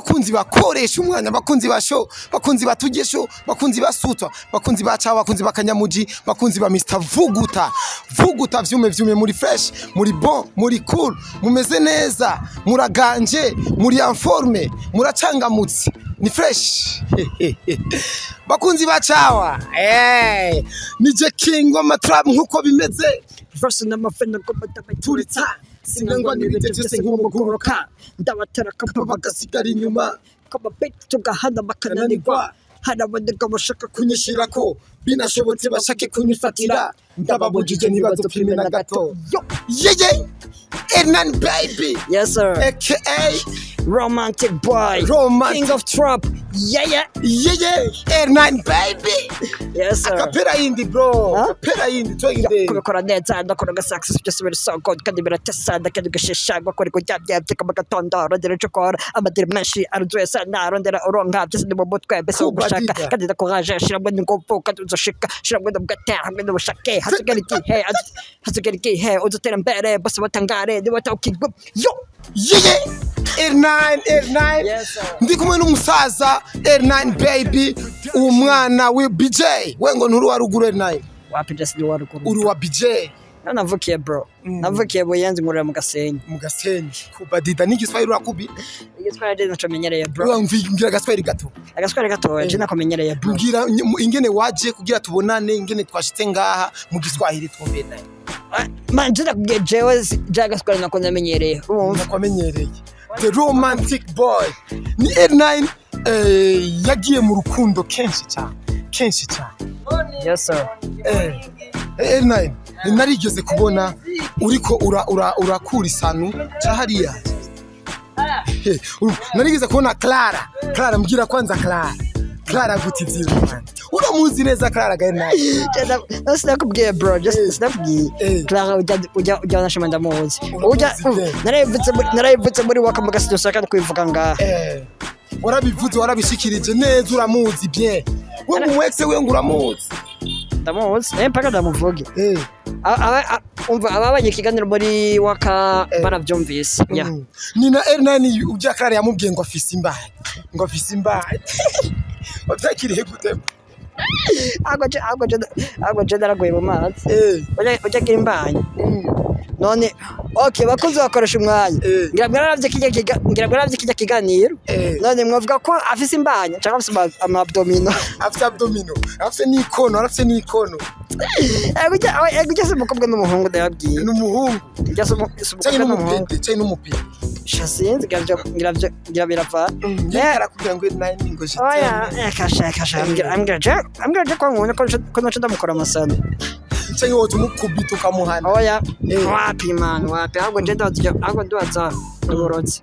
bakunzi bakoresha umwanya bakunzi basho bakunzi batugesho bakunzi basutwa bakunzi baca bakunzi bakanyamuji bakunzi ba Mr Vuguta vyume muri fresh muri bon muri cool mumeze neza muraganje muri informe muracangamutse ni fresh bakunzi bacawa nije king wa matrap nkuko bimeze verse n'amafena ko batabaturita sinangwa n'ibite byose nk'umugoroka ndabatera kapa bagasigara inyuma kaba bet tugahana bakananirwa haraboneka bashaka kunyishirako binashobotse bashake kunyifatira ndababujije ntibazopime na gato yeye Hernan baby yes sir aka romantic boy king of trap yeah Hernan baby yes sir akapera yindi bro akapera yindi twende kubikora neza ndakora success byose biri so good kandi biratesa kandi gashishagwa ko yavyaye kamagatondo rondera chokora amadiri menshi arudwe sana rondera uronka byose ndi mu mutwe bese ugushaka kandi ndakoraje shiramwe ngopfo kandi uzoshika shiramwe ndabugata hamwe n'ubushake hazigera igihe uzotera mbere bose batangare ndi batawukigwa yo yeye Hernan ndi kumwe n'umusaza Hernan baby umwana we BJ wengo nturu waruguru Hernan wapi just ni waruguru uri wa BJ navukiye bro navukiye buyenzi ngurira mu gasenyi kubadida n'igiswahili urakubi igiswahili nacamenyereye bro ngira gaswahili gato je nakomenyereye bro ngira ingene waje kugira tubonane ingene twashitse ngaha mu giswahili twumvena manje nakubwiye jewe jagaswahili nakomenyereye urumva kwamenyereye the romantic boy ni Hernan yagiye mu rukundo kenshi cyane yes sir Hernan narigeze kubona uriko urakura isanu cyahariya narigeze kubona Clara mbwira kwanza Clara gutizira uramuzi neza Clara Hernan nakubwiye bro just nakubwiye Clara ujya nashima ndamuzi narayivutse muri wakamugasido shaka kwivuga ngaha warabivuze warabishikirije neza uramuzi bien we umwetse we nguramuzi ndamuzi mpaka ndamuvuge umva ababanye ikiganiro muri waka baravyumvise ni na Hernan ujya Clara yamubwiye ngo afise imbaye wabyakiriye gute ago ndaragoye mu mazi ujya gira imbaye none okay bakunze bakoresha umwanya ngira mwaravye kijya kiganiro none mwavuga ko afise imbanya cyangwa afise abdomino afise n'ikono ego se mukobwa n'umuhungu ndababwiye n'umuhungu cyangwa n'umupira shasinzi ngira birava yarakubwira ngo Hernan ngo jite oya kasha ambwira ko nkunda ko naco ndamukora amasano cyangwa wote mukubita ukamuhana oya wapi man wapi ahubwo nduwaza nuburozi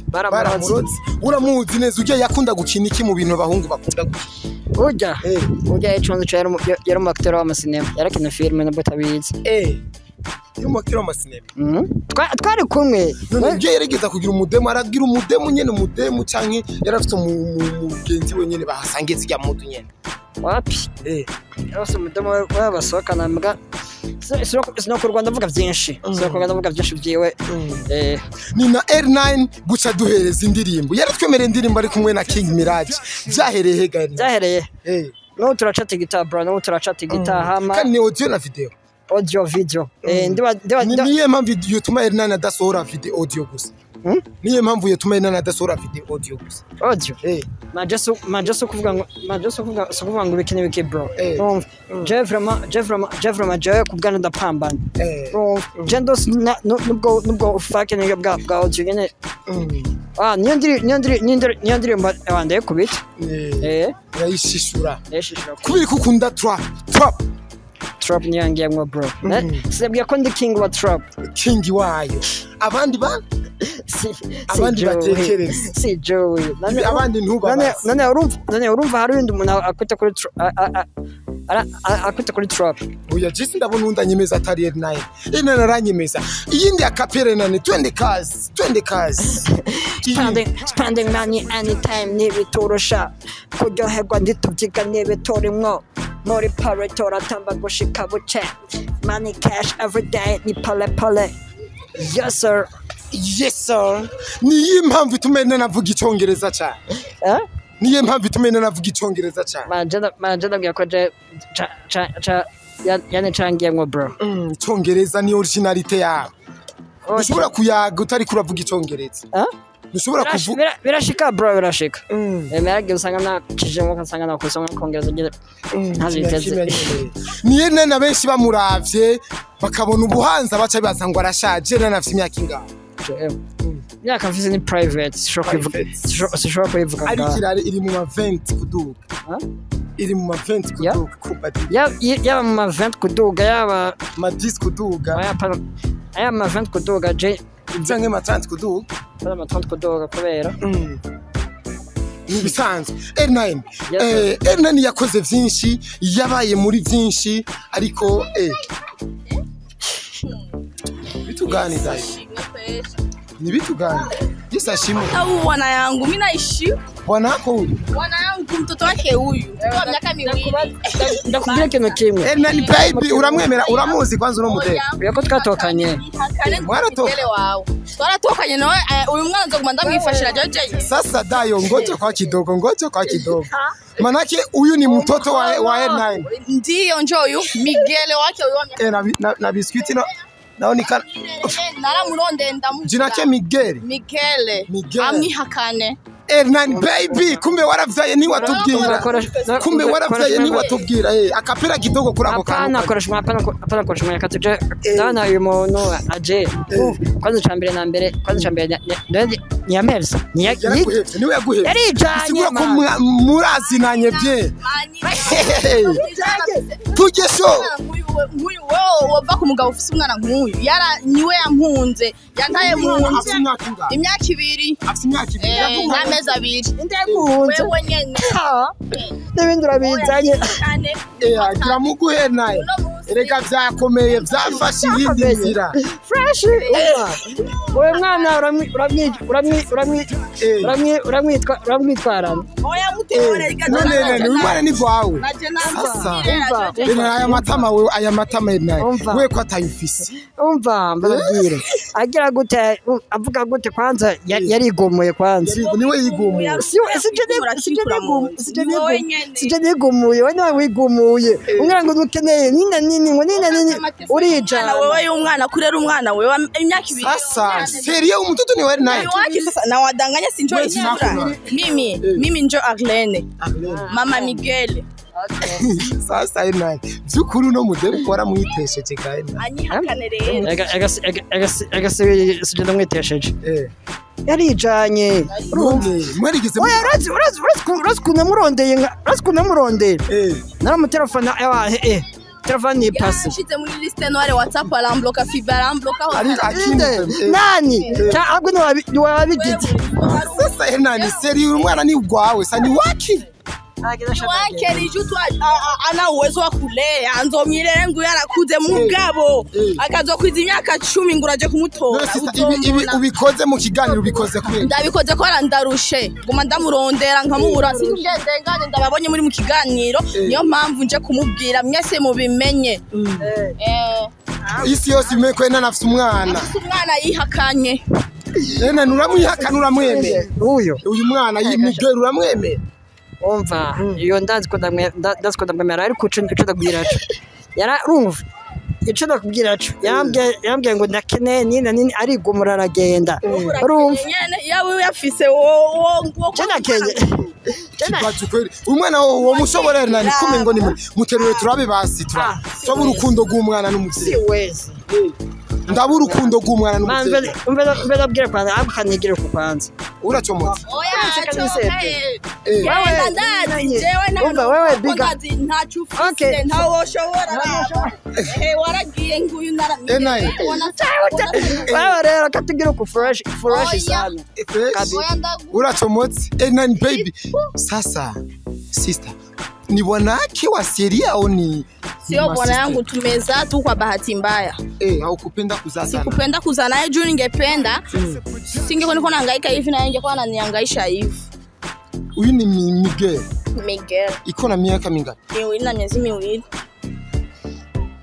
baramurozi uramuzi neza ujya yakunda gukina iki mu bintu abahungu bakunda gukina ujya iconzo yari mu acteur w'amasinema yarakina filime nabwo tabizi yari mu acteur w'amasinema twari kumwe none yeregeza kugira umudemo aragira umudemo canke yarafite umugenzi we nyene bahasangiye zijya mudu nyene wapi yose umudemo wabasohokana mbwa sinokurwa ndavuga byinshi byiwe ni na Hernan guca duhereza indirimbo yaratwemereye indirimbo ari kumwe na King Mirage byahereye hegari byahereye no turacata guitar bro no turacata guitar hama kandi audio na video niye mpamvu yotuma Hernan adasohora video audio gusa niye mpamvu yotuma Hernan adasohora video audio gusa majesu kuvuga ngo bikine bike bro je vraiment kubwana ndapambana gendos nubwo fucking bwa audio nyene niyo ndirimbo abandi kubita yayishishura kubiri kukunda trap niyangiye ngo bro sibabwiye ko ndi king wa trap king wayo abandi batekereza si Joey abandi ntubabaza none urumva hari undi umuntu akwita kuri trap oya jisi ndabona undanyemeza atari Hernan aranyemeza iyindi akapera Hernan twende kazi spending money anytime nibiturusha kuryoherwa ndituvyiga nibiturimo muri paretora tamba gushika buce money cash every day ni pole yes sir Yes sir. Niye mpamvu itumene navuga icyongereza cyane. Niye mpamvu itumene navuga icyongereza cyane. Manje ndabwira ko je yani cangiyemo bro. Icyongereza ni originalite yawe. Ushobora kuyaga utari kuravuga icyongereza. Ushobora kuvuga birashika bro birashika. Emerage usanga nakijemo kasanga nakusoma kongereza gire. Ntaziteze. Niye nana benshi bamuravye bakabona ubuhanza baca bazangwa arashaje nanafite imyaka ingana. Myaka mfise ni private sishobora kuyivuga ari kirare iri mu ma 20 kuduga iri mu ma 20 kuduga kubadira yaba mu ma 20 kuduga yaba ma 10 kuduga aya ma 20 kuduga je zange ma 30 kuduga ma 30 kuduga kubera nibisanzwe R9 yakoze vyinshi yabaye muri vyinshi ariko bituganiza ni vitu gani? Jisa shimu. Au bwana yangu mimi naishi. Bwana wako huyu? Bwana yangu mtoto wake huyu. Kwa miaka miwili. Ndakubwira kintu kimwe. Nani baby uramwemera uramuzi kwanza unomuteka. Yako twatokanye. Mwana to. Twaratokanye nawe uyu mwana nzoguma ndamwifashira jeje. Sasa dayo ngoja kwa kidogo. Manake huyu ni mtoto wa R9. Ndiyo njoo huyu Miguel wake huyu. Na biskuiti no. Naonekana naramuronde ndamuga jina ke Miguel amwihakane R9 baby kumbe waravyaye ni watubwira akapera kidogo kurako kana hapana koresha mwanya katuje ndana uyu muntu aje kwanza cambere ni Amelsa niwe yaguhebye yarijanye sigura ko murazinanye bye tugesho nguyu wova ku mugabo ufise umwana nk'uyu niwe yampunze yantaye munzi imyaka 2 afise imyaka 2 n'amezi 2 ndaguhunze wewe nyene n'ibindi urabizanye agira muguhe naye erega vyakomeye vyafashe iyindi nzira fresh wewe mwana uramwitwarana oya muteorega none umwana ni gwawe sasa aya matama naye we ko atayifise umva mbabwire agira gute avuga gute kwanza yarigomoye kwanza niwe yigomoye sije nigumuye we nawe wigumuye umwana ngo dukeneye nini urijana wewe umwana kurera umwana wewe imyaka 2 sasa serio umutoto ni wari naye sasa na wadanganya sinjo mimi njo Arlene mama Miguel sasa R9 byukuri no mudebe kora mwitesheje gaye anyihakane rero agasije ndamwitesheje yarijanye mwarigeze urazi kunamurondeye naramutelefona telefone ipasi shite muri liste noire WhatsApp arambloka fiber arambloka nani ahubwo niwabigize sasa R9 serio umwana ni gwawe sani waki wake nijutu ana uwezo wa kulea anzomyirere ngo yarakuze mugabo akazokwiza imyaka 10 nguraje kumutora ibi ubikoze mu kiganiro ubikoze kwenda ndabikoze ko arandarushe guma ndamurondera nkamubura singendengane ndababonye muri mu kiganiro niyo mpamvu nje kumubwira mwese mubimenye isi yose imekwe nafise umwana yihakanye nuramwihakana uramwemeye uyu mwana Miguel uramwemeye umva iyo ndazi ko ndamwemera ariko uco ndabwiracu yarumva ico ndakubwiracu yambwiye ngo ndakeneye nini arigumura aragenda urumva yawe yafise wo canakenye umwana wo mushoborera nani kume ngo ni muterure turabe basi turaba urukundo rw'umwana n'umuvyeyi wese ndabura urukundo rw'umwana n'umuvyeyi umve ndabwira kwanza akanigire ku kwanza uracomotse umva wewe biga okay ntawoshobora waragiye nguyu wewe rero katugira ku fresh sana uracomotse R9 baby sasa sister ni bwanake wa seria au ni sio bwana yangu tumezaa tu kwa bahati mbaya haukupenda kuzaa sana sikupenda kuzaa naye juu ningependa singekuwa niko nahangaika hivi na ingekuwa ananihangaisha hivi huyu ni Miguel iko na miaka mingapi na miezi 2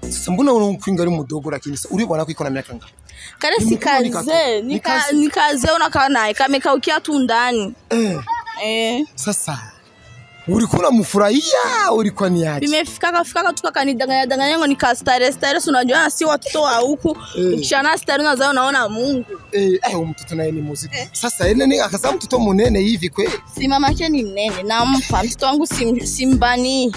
sasa mbona unakwinga ari mudogo lakini uribona ko iko na miaka ngapi kare sikaze nikaze unakana kameka ukia tu ndani sasa ulikuwa mfurahia ulikuwa ni aje vimefika tukakanidanganya ngo nikastare unajua si watoto wa huku ukishana stare unazao unaona Mungu mtoto naye ni muziki sasa ile ni akasema mtoto munene hivi kweli si mama yake ni mnene nampa mtoto wangu simbani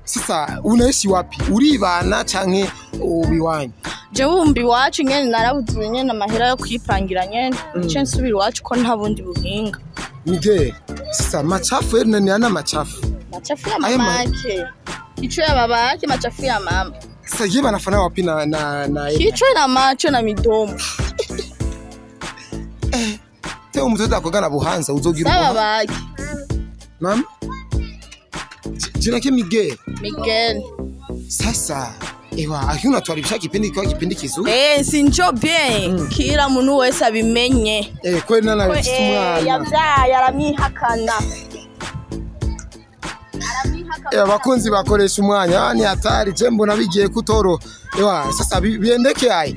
sasa unaishi wapi uribana canke ubiwanyu je wumbi wacu nyene narabuze nyene amahera yo kwipangira nyene cyo nsubira wacu ko nta bundi buhinga Miguel sasa machafu yenu ni ana machafu ya mama yake kichwa ya baba yake machafu ya mama sasa yeye banafanya wapi na kichwa na macho na midomo teo mtoto akogana buhanza uzogira baba yake mama jina ke Miguel sasa ewa akuna twaribisha kipindi kizuri sinjo bien kila muntu wese abimenye kweli nana umwana yavyaye aramihakana bakunzi bakoresha umwanya ni hatari je mbona bigiye kutoro ewa sasa biendeke ai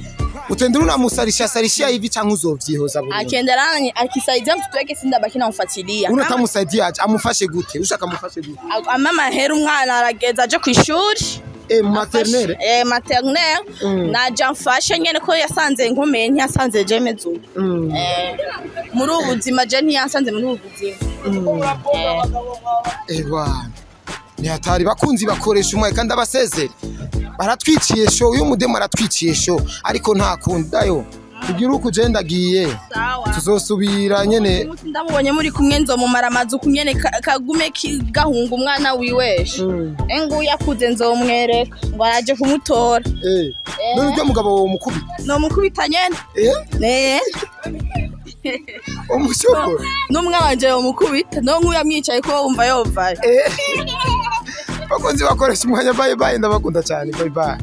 utendera unamusarisha hivi canke uzovyihoza burundu akenderana akisaidia mtoto wake sinda baki namfuatilia unatamsaidia amufashe gute ushaka amufashe gute mama hera umwana arageza aje kwishuri maternelle naja mfashe nyene ko yasanze nkomeye ntiyasanze je mezu muri ubuzima je ntiyasanze muri ubuzima ewa ni hatari bakunzi bakoresha umwe kandi abasezere baratwiciye show uyu mudemo aratwiciye show ariko nta kundayo kugira uko ugendagiye tuzosubira nyene ndamubonye muri kumwe nzomumara amazu kunyene kagume gahunga umwana wiweshe engu yakuze nzomwereka ngo araje kumutora n'uryo mugabo wo mukubita no mukubita nyene umushoko n'umwanje wo mukubita no nkuyamwicaye ko wumva yovaye bakunzi bakoresha umwanya bye ndabakunda cyane bye